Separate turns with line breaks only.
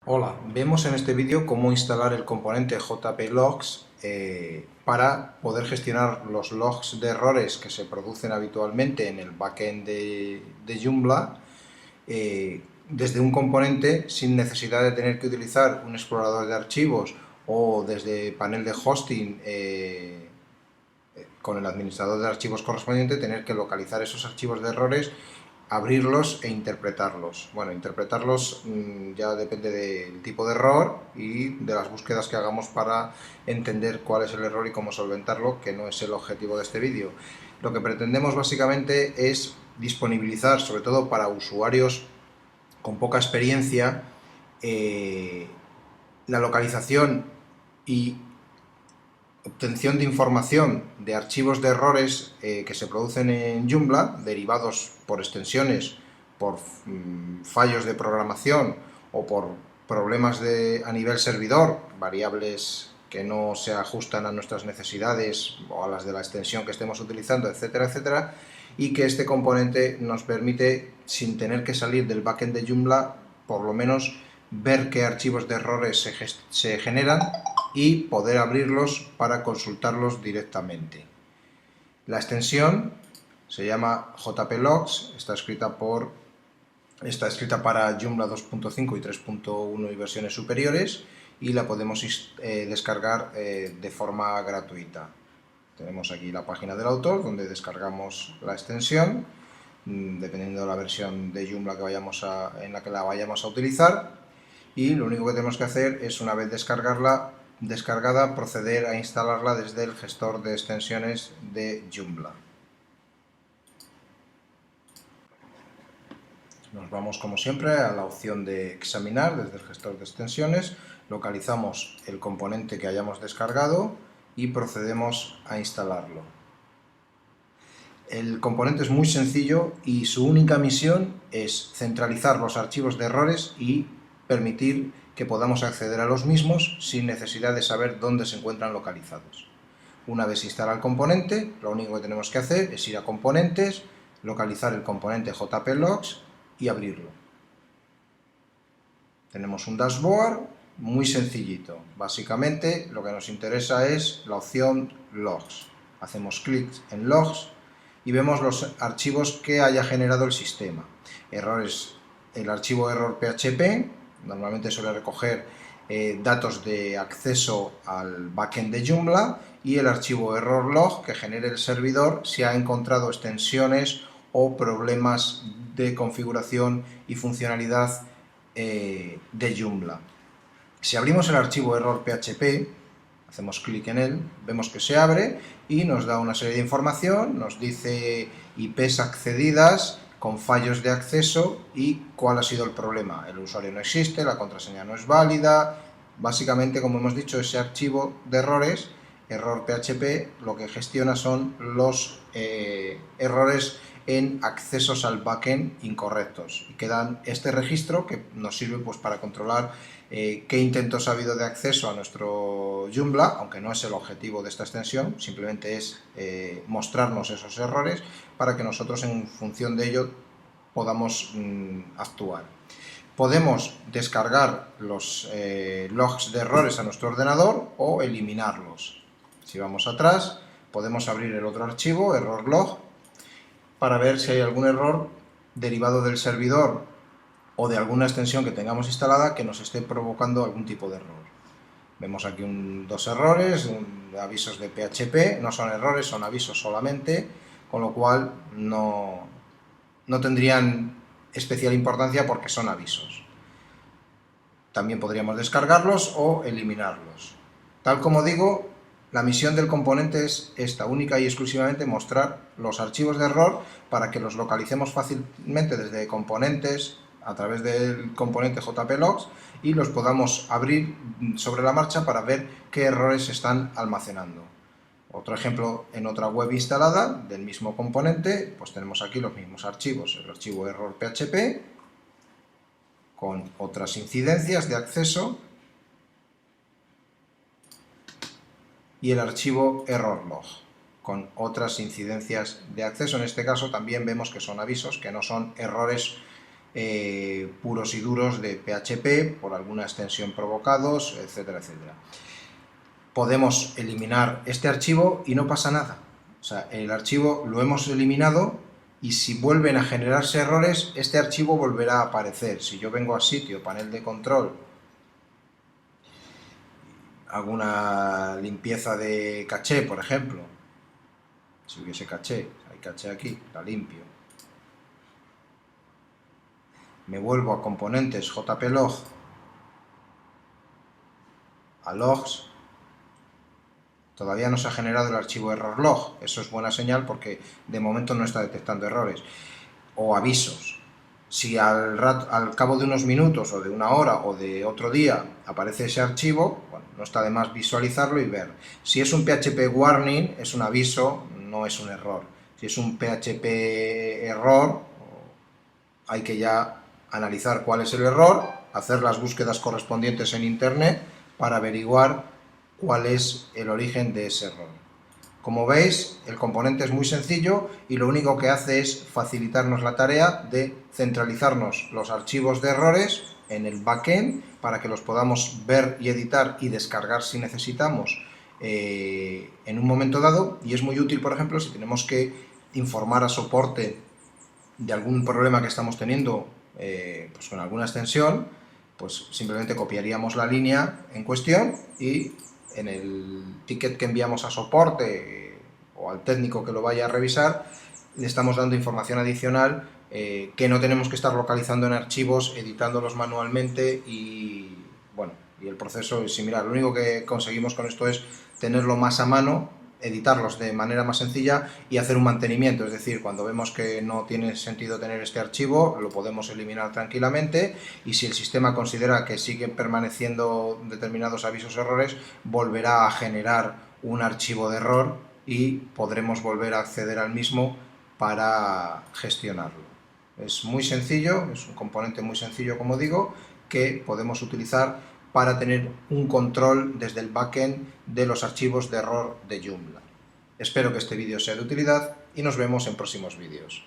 Hola, vemos en este vídeo cómo instalar el componente JP Logs para poder gestionar los logs de errores que se producen habitualmente en el backend de Joomla desde un componente sin necesidad de tener que utilizar un explorador de archivos o desde panel de hosting con el administrador de archivos correspondiente tener que localizar esos archivos de errores, abrirlos e interpretarlos. Bueno, interpretarlos ya depende del tipo de error y de las búsquedas que hagamos para entender cuál es el error y cómo solventarlo, que no es el objetivo de este vídeo. Lo que pretendemos básicamente es disponibilizar, sobre todo para usuarios con poca experiencia, la localización y obtención de información de archivos de errores que se producen en Joomla, derivados por extensiones, por fallos de programación o por problemas a nivel servidor, variables que no se ajustan a nuestras necesidades o a las de la extensión que estemos utilizando, etcétera, etcétera, y que este componente nos permite, sin tener que salir del backend de Joomla, por lo menos ver qué archivos de errores se generan y poder abrirlos para consultarlos directamente. La extensión se llama JPLogs, está escrita para Joomla 2.5 y 3.1 y versiones superiores, y la podemos descargar de forma gratuita. Tenemos aquí la página del autor donde descargamos la extensión, dependiendo de la versión de Joomla en la que la vayamos a utilizar, y lo único que tenemos que hacer es, una vez descargada, proceder a instalarla desde el gestor de extensiones de Joomla. Nos vamos, como siempre, a la opción de examinar desde el gestor de extensiones, localizamos el componente que hayamos descargado y procedemos a instalarlo. El componente es muy sencillo y su única misión es centralizar los archivos de errores y permitir que podamos acceder a los mismos sin necesidad de saber dónde se encuentran localizados. Una vez instalado el componente, lo único que tenemos que hacer es ir a componentes, localizar el componente JPLogs y abrirlo. Tenemos un dashboard muy sencillito. Básicamente lo que nos interesa es la opción Logs. Hacemos clic en Logs y vemos los archivos que haya generado el sistema. Errores, el archivo error PHP, normalmente suele recoger datos de acceso al backend de Joomla, y el archivo error log, que genere el servidor si ha encontrado extensiones o problemas de configuración y funcionalidad de Joomla. Si abrimos el archivo error PHP, hacemos clic en él, vemos que se abre y nos da una serie de información, nos dice IPs accedidas con fallos de acceso y cuál ha sido el problema. El usuario no existe, la contraseña no es válida. Básicamente, como hemos dicho, ese archivo de errores, error PHP, lo que gestiona son los errores en accesos al backend incorrectos, y quedan este registro que nos sirve pues para controlar qué intentos ha habido de acceso a nuestro Joomla, aunque no es el objetivo de esta extensión, simplemente es mostrarnos esos errores para que nosotros, en función de ello, podamos actuar. Podemos descargar los logs de errores a nuestro ordenador o eliminarlos. Si vamos atrás, podemos abrir el otro archivo, error log, para ver si hay algún error derivado del servidor o de alguna extensión que tengamos instalada que nos esté provocando algún tipo de error. Vemos aquí dos errores, avisos de PHP, no son errores, son avisos solamente, con lo cual no tendrían especial importancia porque son avisos. También podríamos descargarlos o eliminarlos. Tal como digo, la misión del componente es esta, única y exclusivamente mostrar los archivos de error para que los localicemos fácilmente desde componentes, a través del componente JPLogs, y los podamos abrir sobre la marcha para ver qué errores se están almacenando. Otro ejemplo, en otra web instalada del mismo componente, pues tenemos aquí los mismos archivos, el archivo error PHP con otras incidencias de acceso y el archivo error log con otras incidencias de acceso. En este caso también vemos que son avisos, que no son errores puros y duros de PHP por alguna extensión provocados, etcétera, etcétera. Podemos eliminar este archivo y no pasa nada. O sea, el archivo lo hemos eliminado y si vuelven a generarse errores, este archivo volverá a aparecer. Si yo vengo a sitio, panel de control, hago una limpieza de caché, por ejemplo, si hubiese caché, hay caché aquí, la limpio. Me vuelvo a componentes jplog, a logs, todavía no se ha generado el archivo errorlog, eso es buena señal porque de momento no está detectando errores. O avisos, si al cabo de unos minutos o de una hora o de otro día aparece ese archivo, bueno, no está de más visualizarlo y ver. Si es un PHP warning, es un aviso, no es un error. Si es un PHP error, hay que ya analizar cuál es el error, hacer las búsquedas correspondientes en internet para averiguar cuál es el origen de ese error. Como veis, el componente es muy sencillo y lo único que hace es facilitarnos la tarea de centralizarnos los archivos de errores en el backend para que los podamos ver y editar y descargar si necesitamos en un momento dado, y es muy útil, por ejemplo, si tenemos que informar a soporte de algún problema que estamos teniendo pues con alguna extensión, pues simplemente copiaríamos la línea en cuestión y en el ticket que enviamos a soporte o al técnico que lo vaya a revisar, le estamos dando información adicional que no tenemos que estar localizando en archivos, editándolos manualmente y bueno, y el proceso es similar. Lo único que conseguimos con esto es tenerlo más a mano, editarlos de manera más sencilla y hacer un mantenimiento, es decir, cuando vemos que no tiene sentido tener este archivo, lo podemos eliminar tranquilamente y si el sistema considera que siguen permaneciendo determinados avisos errores, volverá a generar un archivo de error y podremos volver a acceder al mismo para gestionarlo. Es muy sencillo, es un componente muy sencillo, como digo, que podemos utilizar para tener un control desde el backend de los archivos de error de Joomla. Espero que este vídeo sea de utilidad y nos vemos en próximos vídeos.